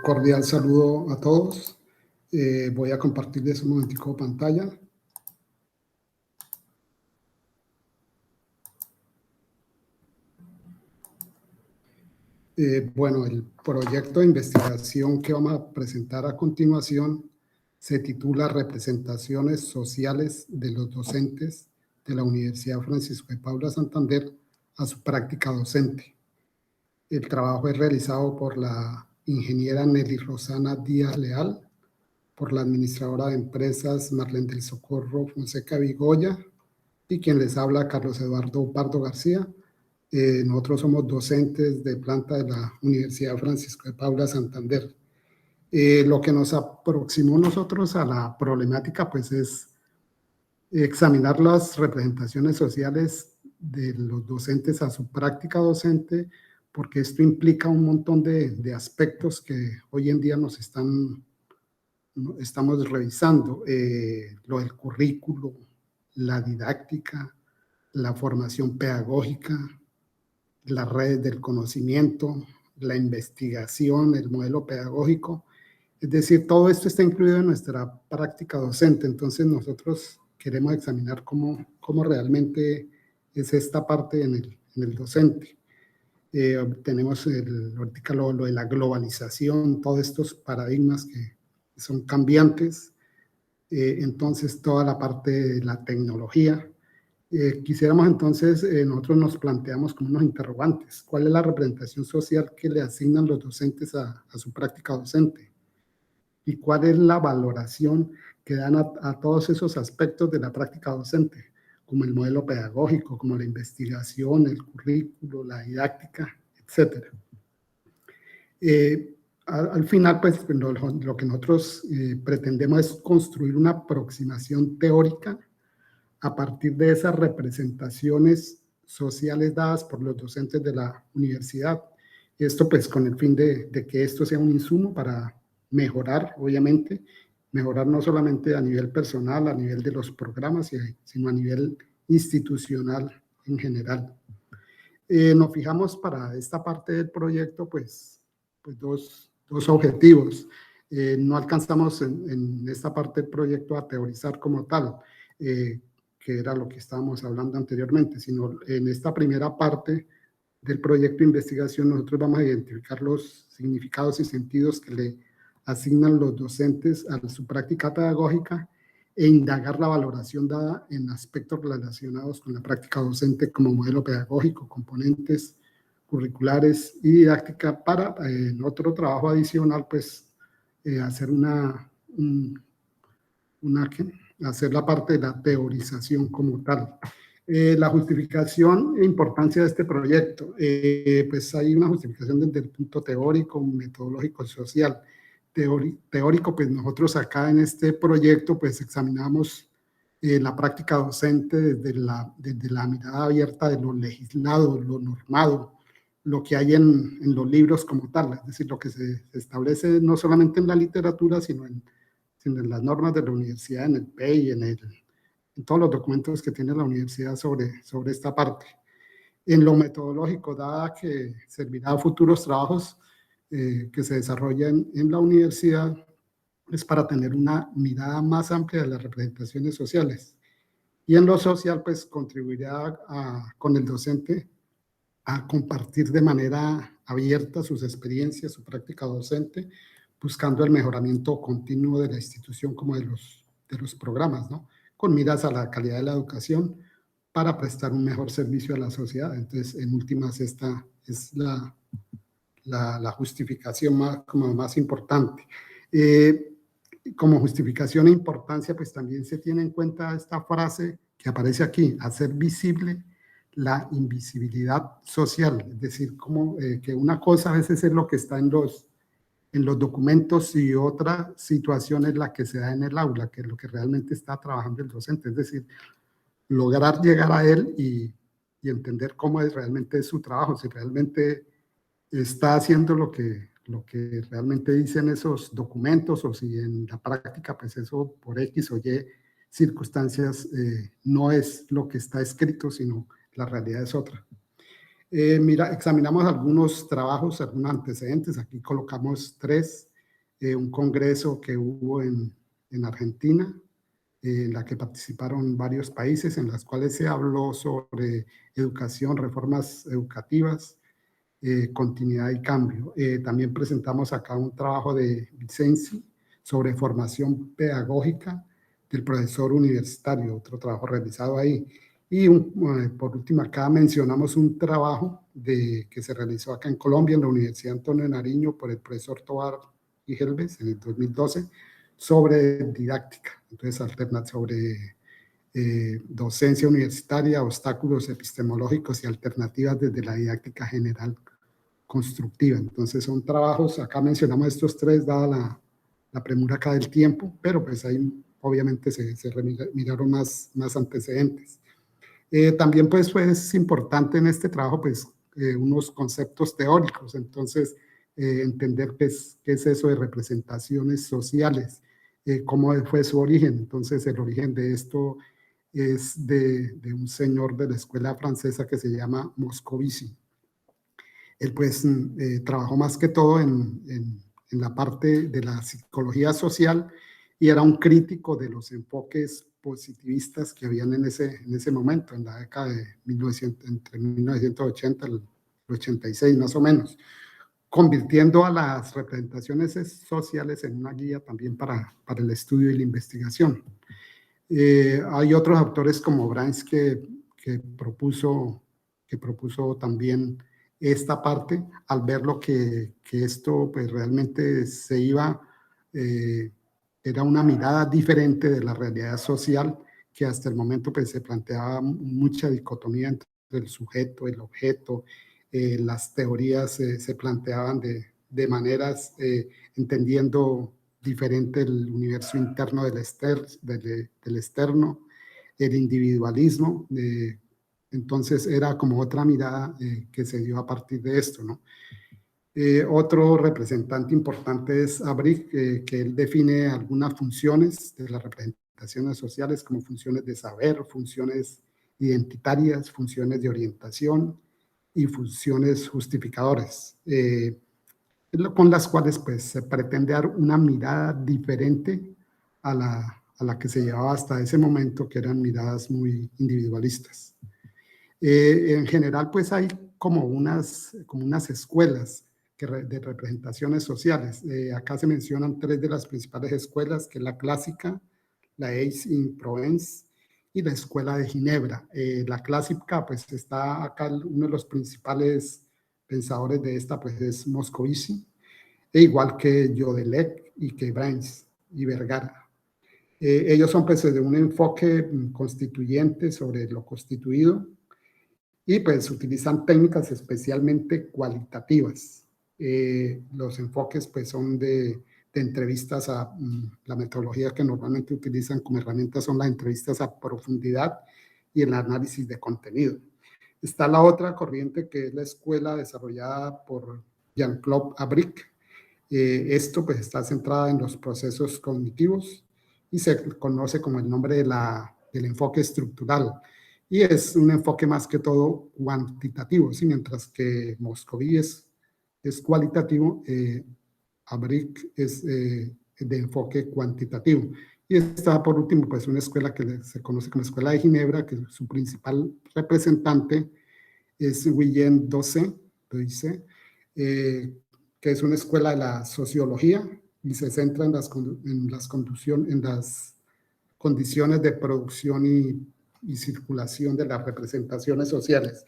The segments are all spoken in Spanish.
Cordial saludo a todos. Voy a compartirles un momentico pantalla. Bueno, el proyecto de investigación que vamos a presentar a continuación se titula Representaciones sociales de los docentes de la Universidad Francisco de Paula Santander a su práctica docente. El trabajo es realizado por la ingeniera Nelly Rosana Díaz Leal, por la administradora de empresas Marlene del Socorro Fonseca Vigoya y quien les habla, Carlos Eduardo Pardo García. Nosotros somos docentes de planta de la Universidad Francisco de Paula Santander. Lo que nos aproximó nosotros a la problemática pues es examinar las representaciones sociales de los docentes a su práctica docente, porque esto implica un montón de aspectos que hoy en día estamos revisando, lo del currículo, la didáctica, la formación pedagógica, las redes del conocimiento, la investigación, el modelo pedagógico. Es decir, todo esto está incluido en nuestra práctica docente. Entonces nosotros queremos examinar cómo realmente es esta parte en el docente. Tenemos ahorita lo de la globalización, todos estos paradigmas que son cambiantes. Entonces toda la parte de la tecnología. Quisiéramos entonces, nosotros nos planteamos como unos interrogantes. ¿Cuál es la representación social que le asignan los docentes a su práctica docente? ¿Y cuál es la valoración que dan a todos esos aspectos de la práctica docente? Como el modelo pedagógico, como la investigación, el currículo, la didáctica, etc. Al final, pues, lo que nosotros pretendemos es construir una aproximación teórica a partir de esas representaciones sociales dadas por los docentes de la universidad. Esto pues con el fin de que esto sea un insumo para mejorar, obviamente, mejorar no solamente a nivel personal, a nivel de los programas, sino a nivel institucional en general. Nos fijamos para esta parte del proyecto pues dos objetivos. No alcanzamos en esta parte del proyecto a teorizar como tal, que era lo que estábamos hablando anteriormente, sino en esta primera parte del proyecto de investigación nosotros vamos a identificar los significados y sentidos que le asignan los docentes a su práctica pedagógica e indagar la valoración dada en aspectos relacionados con la práctica docente como modelo pedagógico, componentes curriculares y didáctica para en otro trabajo adicional pues hacer hacer la parte de la teorización como tal. La justificación e importancia de este proyecto, pues hay una justificación desde el punto teórico, metodológico y social. Teórico, pues nosotros acá en este proyecto pues examinamos la práctica docente desde la mirada abierta de lo legislado, lo normado, lo que hay en los libros como tal, es decir, lo que se establece no solamente en la literatura, sino en las normas de la universidad, en el PEI, en todos los documentos que tiene la universidad sobre esta parte. En lo metodológico, dada que servirá a futuros trabajos que se desarrollan en la universidad, es para tener una mirada más amplia de las representaciones sociales. Y en lo social, pues contribuirá con el docente a compartir de manera abierta sus experiencias, su práctica docente, buscando el mejoramiento continuo de la institución como de los programas, ¿no? Con miras a la calidad de la educación para prestar un mejor servicio a la sociedad. Entonces, en últimas, esta es la justificación más importante. Como justificación e importancia, pues también se tiene en cuenta esta frase que aparece aquí, hacer visible la invisibilidad social, es decir, como que una cosa a veces es lo que está en los documentos y otra situación es la que se da en el aula, que es lo que realmente está trabajando el docente, es decir, lograr llegar a él y entender cómo es realmente su trabajo, si realmente está haciendo lo que realmente dicen esos documentos o si en la práctica pues eso por X o Y circunstancias no es lo que está escrito, sino la realidad es otra. Mira, examinamos algunos trabajos, algunos antecedentes. Aquí colocamos 3. Un congreso que hubo en Argentina, en la que participaron varios países, en las cuales se habló sobre educación, reformas educativas, continuidad y cambio. También presentamos acá un trabajo de Vicenzi sobre formación pedagógica del profesor universitario, otro trabajo realizado ahí. Y por último, acá mencionamos un trabajo que se realizó acá en Colombia, en la Universidad Antonio Nariño, por el profesor Tobar y Helves en el 2012, sobre didáctica. Entonces, alterna sobre docencia universitaria, obstáculos epistemológicos y alternativas desde la didáctica general constructiva. Entonces, son trabajos, acá mencionamos estos 3, dada la premura acá del tiempo, pero pues ahí obviamente se miraron más antecedentes. También pues es importante en este trabajo pues unos conceptos teóricos, entonces entender qué es eso de representaciones sociales, cómo fue su origen. Entonces el origen de esto es de un señor de la escuela francesa que se llama Moscovici. Él pues trabajó más que todo en la parte de la psicología social y era un crítico de los enfoques positivistas que habían en ese momento, en la década de 1900, entre 1980 y el 86 más o menos, convirtiendo a las representaciones sociales en una guía también para el estudio y la investigación. Hay otros autores como Brains que propuso también esta parte al ver lo que esto pues realmente se iba, era una mirada diferente de la realidad social que hasta el momento pues se planteaba mucha dicotomía entre el sujeto, el objeto, las teorías se planteaban de maneras entendiendo diferente el universo interno del externo, el individualismo. Entonces era como otra mirada que se dio a partir de esto, ¿no? Otro representante importante es Abric, que él define algunas funciones de las representaciones sociales como funciones de saber, funciones identitarias, funciones de orientación y funciones justificadoras. Con las cuales pues se pretende dar una mirada diferente a la que se llevaba hasta ese momento, que eran miradas muy individualistas. En general pues hay como unas escuelas de representaciones sociales. Acá se mencionan 3 de las principales escuelas, que es la clásica, la Aix-en-Provence y la escuela de Ginebra. La clásica pues está acá, uno de los principales pensadores de esta pues es Moscovici, e igual que Jodelec y que Brains y Vergara. Ellos son pues de un enfoque constituyente sobre lo constituido y pues utilizan técnicas especialmente cualitativas. Los enfoques pues son de entrevistas la metodología que normalmente utilizan como herramientas son las entrevistas a profundidad y el análisis de contenido. Está la otra corriente que es la escuela desarrollada por Jean-Claude Abric. Esto pues está centrada en los procesos cognitivos y se conoce como el nombre del enfoque estructural. Y es un enfoque más que todo cuantitativo, ¿sí? Mientras que Moscoví es cualitativo, Abric es de enfoque cuantitativo. Y está por último pues una escuela que se conoce como Escuela de Ginebra, que su principal representante es Guillaume Docé, que es una escuela de la sociología y se centra en las condiciones de producción y circulación de las representaciones sociales.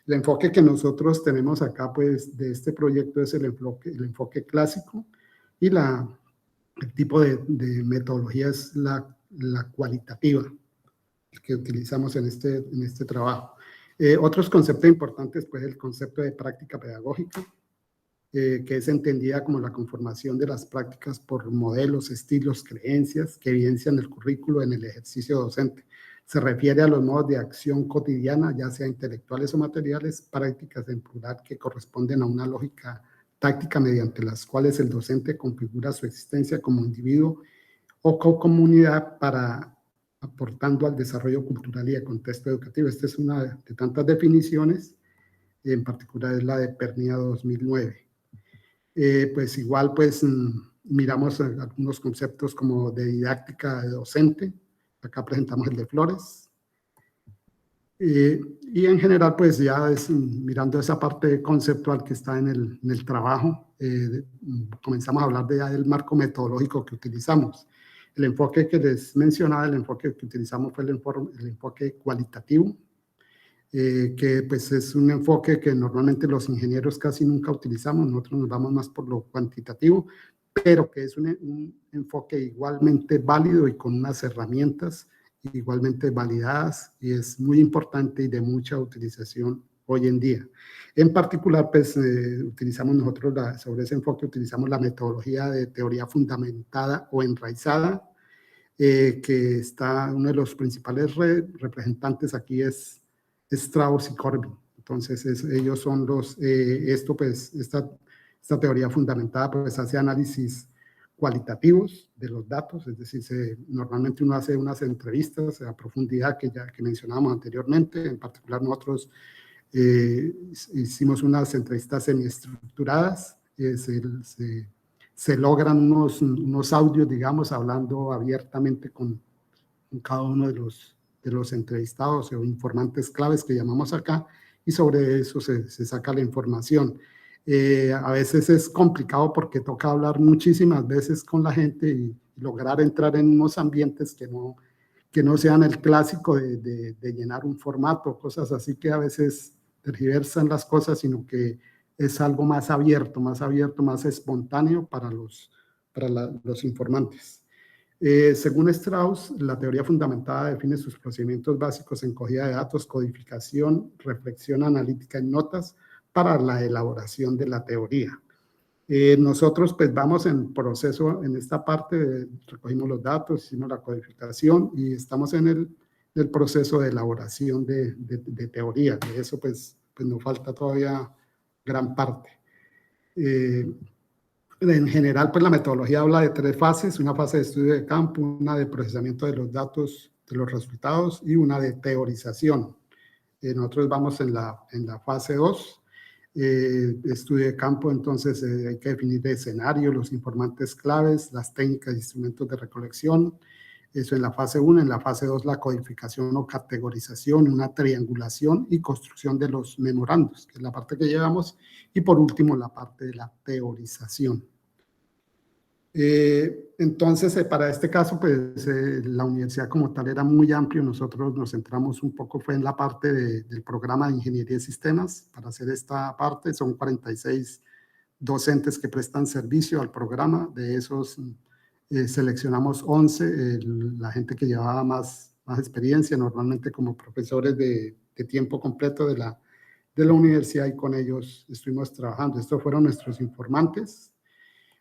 El enfoque que nosotros tenemos acá, pues, de este proyecto es el enfoque clásico y el tipo de metodología es la cualitativa que utilizamos en este trabajo. Otros conceptos importantes, pues, el concepto de práctica pedagógica, que es entendida como la conformación de las prácticas por modelos, estilos, creencias que evidencian el currículo en el ejercicio docente. Se refiere a los modos de acción cotidiana, ya sea intelectuales o materiales, prácticas en plural que corresponden a una lógica táctica mediante las cuales el docente configura su existencia como individuo o comunidad para aportando al desarrollo cultural y al contexto educativo. Esta es una de tantas definiciones en particular es la de Pernia 2009. Pues igual, pues miramos algunos conceptos como de didáctica de docente. Acá presentamos el de Flores. Y en general, pues ya mirando esa parte conceptual que está en el trabajo, comenzamos a hablar ya del marco metodológico que utilizamos. El enfoque que les mencionaba, el enfoque que utilizamos fue el enfoque cualitativo, que pues es un enfoque que normalmente los ingenieros casi nunca utilizamos, nosotros nos vamos más por lo cuantitativo, pero que es un enfoque igualmente válido y con unas herramientas igualmente validadas, y es muy importante y de mucha utilización hoy en día. En particular, pues utilizamos nosotros, sobre ese enfoque, utilizamos la metodología de teoría fundamentada o enraizada, que está, uno de los principales representantes aquí es Strauss y Corbin. Entonces, ellos son los, esta teoría fundamentada pues hace análisis cualitativos de los datos, es decir, normalmente uno hace unas entrevistas a profundidad que mencionábamos anteriormente. En particular nosotros hicimos unas entrevistas semiestructuradas, se logran unos audios, digamos, hablando abiertamente con cada uno de los entrevistados o informantes claves que llamamos acá, y sobre eso se saca la información. A veces es complicado porque toca hablar muchísimas veces con la gente y lograr entrar en unos ambientes que no sean el clásico de llenar un formato, cosas así que a veces tergiversan las cosas, sino que es algo más abierto, más espontáneo para los informantes. Según Strauss, la teoría fundamentada define sus procedimientos básicos en cogida de datos, codificación, reflexión analítica y notas para la elaboración de la teoría. Nosotros pues vamos en proceso en esta parte, recogimos los datos, hicimos la codificación y estamos en el proceso de elaboración de teoría. De eso pues nos falta todavía gran parte. En general, pues la metodología habla de 3 fases: una fase de estudio de campo, una de procesamiento de los datos, de los resultados, y una de teorización. Nosotros vamos en la fase 2, estudio de campo. Entonces hay que definir el escenario, los informantes claves, las técnicas e instrumentos de recolección. Eso en la fase 1. En la fase 2, la codificación o categorización, una triangulación y construcción de los memorandos, que es la parte que llevamos. Y por último, la parte de la teorización. Entonces, para este caso, pues la universidad como tal era muy amplio. Nosotros nos centramos un poco, fue en la parte del programa de Ingeniería de Sistemas. Para hacer esta parte, son 46 docentes que prestan servicio al programa. De esos, seleccionamos 11, la gente que llevaba más experiencia, normalmente como profesores de tiempo completo de la universidad, y con ellos estuvimos trabajando. Estos fueron nuestros informantes.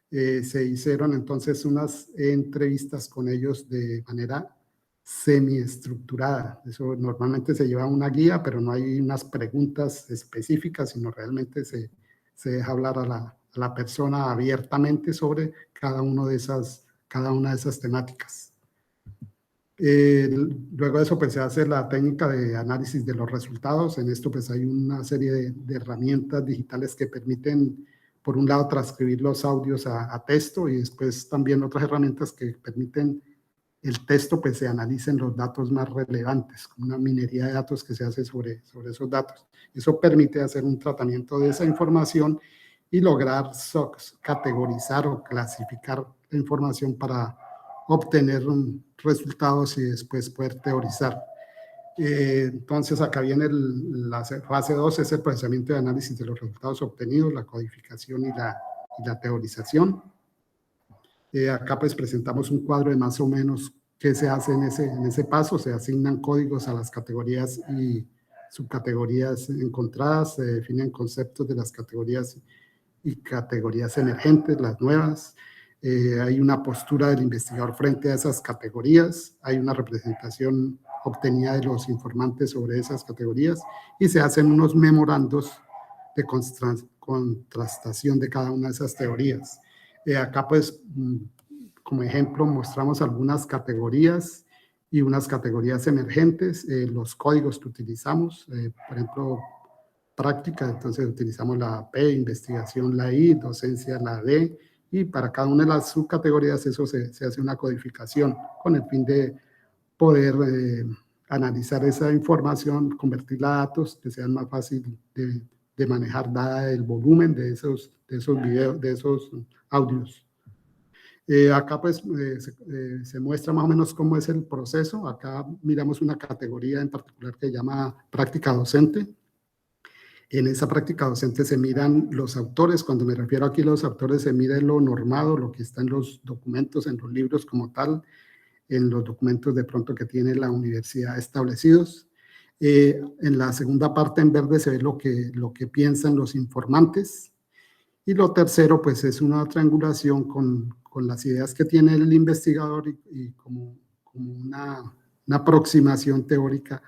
Se hicieron entonces unas entrevistas con ellos de manera semiestructurada. Eso normalmente se lleva una guía, pero no hay unas preguntas específicas, sino realmente se deja hablar a la persona abiertamente sobre cada una de esas temáticas. Luego de eso, pues se hace la técnica de análisis de los resultados. En esto pues hay una serie de herramientas digitales que permiten, por un lado, transcribir los audios a texto, y después también otras herramientas que permiten el texto pues se analicen los datos más relevantes, como una minería de datos que se hace sobre esos datos. Eso permite hacer un tratamiento de esa información y lograr categorizar o clasificar la información para obtener resultados y después poder teorizar. Entonces acá viene la fase 2, es el procesamiento de análisis de los resultados obtenidos, la codificación y la teorización. Acá pues presentamos un cuadro de más o menos qué se hace en ese paso. Se asignan códigos a las categorías y subcategorías encontradas, se definen conceptos de las categorías y categorías emergentes, las nuevas. Hay una postura del investigador frente a esas categorías, hay una representación obtenida de los informantes sobre esas categorías, y se hacen unos memorandos de contrastación de cada una de esas teorías. Acá pues como ejemplo mostramos algunas categorías y unas categorías emergentes, los códigos que utilizamos. Por ejemplo, práctica, entonces utilizamos la P, investigación la I, docencia la D, y para cada una de las subcategorías eso se hace una codificación con el fin de poder analizar esa información, convertirla a datos que sean más fácil de manejar, dada el volumen de esos videos, de esos audios. Acá pues se muestra más o menos cómo es el proceso. Acá miramos una categoría en particular que se llama práctica docente. En esa práctica docente se miran los autores. Cuando me refiero aquí a los autores, se mira lo normado, lo que está en los documentos, en los libros como tal, en los documentos de pronto que tiene la universidad establecidos. En la segunda parte en verde se ve lo que piensan los informantes. Y lo tercero, pues es una triangulación con las ideas que tiene el investigador y como una aproximación teórica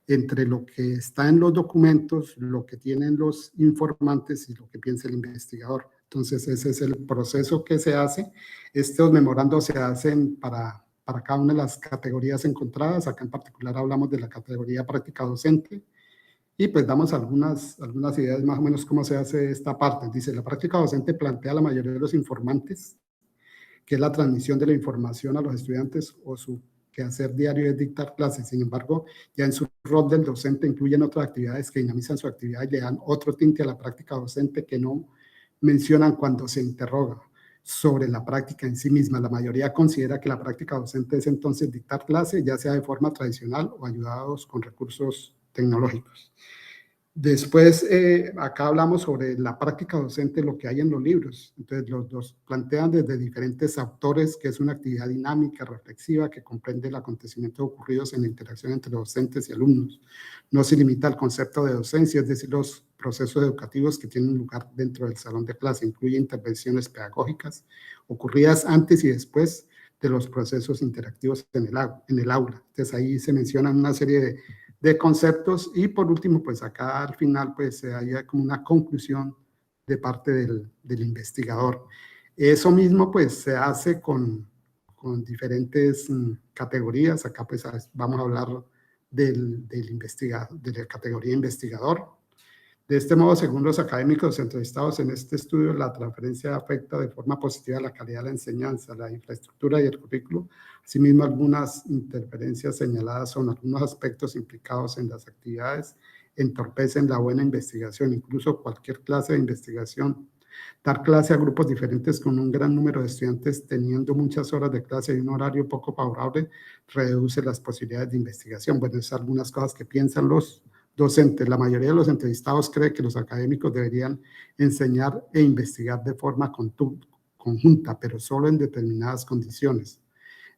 entre lo que está en los documentos, lo que tienen los informantes y lo que piensa el investigador. Entonces, ese es el proceso que se hace. Estos memorandos se hacen para cada una de las categorías encontradas. Acá en particular hablamos de la categoría práctica docente. Y pues damos algunas ideas más o menos cómo se hace esta parte. Dice, la práctica docente plantea a la mayoría de los informantes que es la transmisión de la información a los estudiantes o su quehacer diario es dictar clases. Sin embargo, ya en su rol del docente incluyen otras actividades que dinamizan su actividad y le dan otro tinte a la práctica docente que no mencionan cuando se interroga sobre la práctica en sí misma. La mayoría considera que la práctica docente es entonces dictar clase, ya sea de forma tradicional o ayudados con recursos tecnológicos. Después, acá hablamos sobre la práctica docente, lo que hay en los libros. Entonces, los plantean desde diferentes autores, que es una actividad dinámica, reflexiva, que comprende los acontecimientos ocurridos en la interacción entre docentes y alumnos. No se limita al concepto de docencia, es decir, los procesos educativos que tienen lugar dentro del salón de clase. Incluye intervenciones pedagógicas ocurridas antes y después de los procesos interactivos en el aula. Entonces, ahí se mencionan una serie de conceptos y por último, pues acá al final pues hay como una conclusión de parte del investigador. Eso mismo pues se hace con diferentes categorías. Acá pues vamos a hablar del investigador, de la categoría investigador. De este modo, según los académicos entrevistados en este estudio, la transferencia afecta de forma positiva la calidad de la enseñanza, la infraestructura y el currículo. Asimismo, algunas interferencias señaladas son algunos aspectos implicados en las actividades entorpecen la buena investigación, incluso cualquier clase de investigación. Dar clase a grupos diferentes con un gran número de estudiantes teniendo muchas horas de clase y un horario poco favorable reduce las posibilidades de investigación. Bueno, es algunas cosas que piensan los docentes. La mayoría de los entrevistados cree que los académicos deberían enseñar e investigar de forma conjunta, pero solo en determinadas condiciones.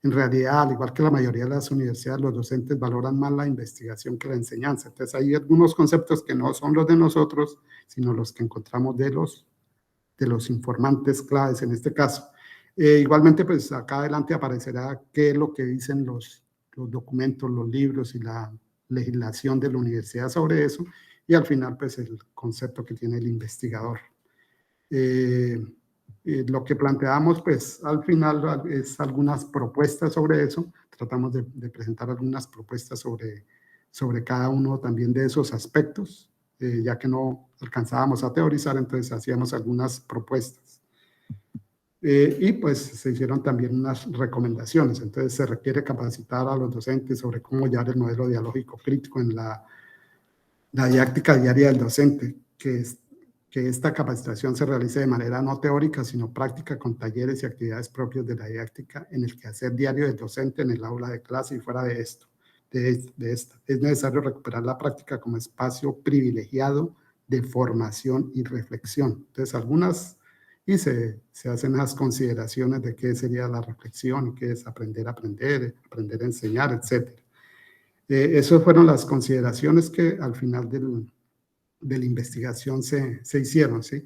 En realidad, al igual que la mayoría de las universidades, los docentes valoran más la investigación que la enseñanza. Entonces, hay algunos conceptos que no son los de nosotros, sino los que encontramos de los informantes claves en este caso. Igualmente, pues acá adelante aparecerá qué es lo que dicen los documentos, los libros y la legislación de la universidad sobre eso, y al final, pues el concepto que tiene el investigador. Lo que planteamos, pues al final es algunas propuestas sobre eso. Tratamos de presentar algunas propuestas sobre cada uno también de esos aspectos, ya que no alcanzábamos a teorizar, entonces hacíamos algunas propuestas. Y pues se hicieron también unas recomendaciones. Entonces se requiere capacitar a los docentes sobre cómo llevar el modelo dialógico crítico en la didáctica diaria del docente, que esta capacitación se realice de manera no teórica, sino práctica con talleres y actividades propias de la didáctica en el quehacer diario del docente en el aula de clase y fuera de esta. Es necesario recuperar la práctica como espacio privilegiado de formación y reflexión. Entonces, y se hacen las consideraciones de qué sería la reflexión y qué es aprender a aprender, aprender a enseñar, etc. Esas fueron las consideraciones que al final de la investigación se hicieron, ¿sí?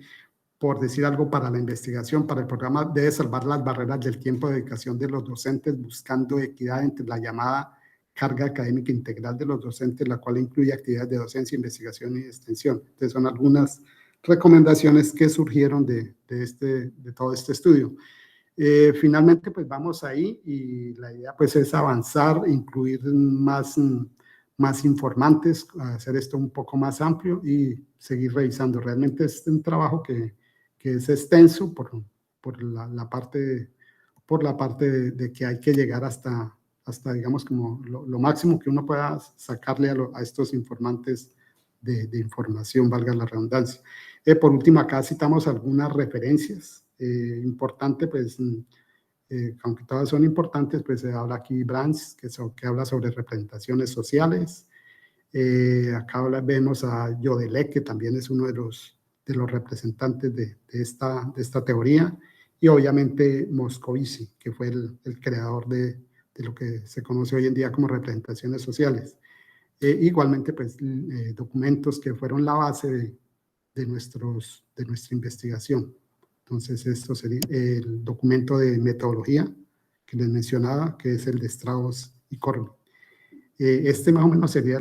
Por decir algo, para la investigación, para el programa, debe salvar las barreras del tiempo de dedicación de los docentes, buscando equidad entre la llamada carga académica integral de los docentes, la cual incluye actividades de docencia, investigación y extensión. Entonces, son algunas recomendaciones que surgieron de todo este estudio. Finalmente, pues vamos ahí y la idea pues es avanzar, incluir más más informantes, hacer esto un poco más amplio y seguir revisando. Realmente es un trabajo que es extenso por la parte de que hay que llegar hasta digamos, como lo máximo que uno pueda sacarle a estos informantes de información, valga la redundancia. Por último, acá citamos algunas referencias importantes, pues, aunque todas son importantes, pues se habla aquí Brands, que habla sobre representaciones sociales. Acá vemos a Jodelec, que también es uno de los representantes de esta teoría, y obviamente Moscovici, que fue el creador de lo que se conoce hoy en día como representaciones sociales. Igualmente, pues, documentos que fueron la base de nuestra investigación. Entonces, esto sería el documento de metodología que les mencionaba, que es el de Strauss y Corby. Este más o menos sería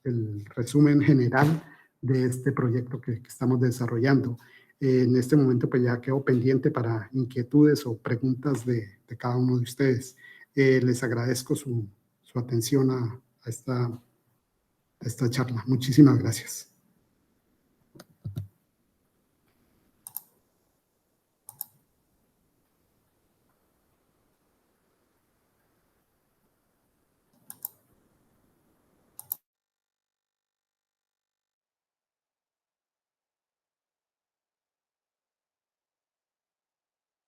el resumen general de este proyecto que estamos desarrollando. En este momento pues ya quedo pendiente para inquietudes o preguntas de cada uno de ustedes. Les agradezco su atención a esta charla. Muchísimas gracias.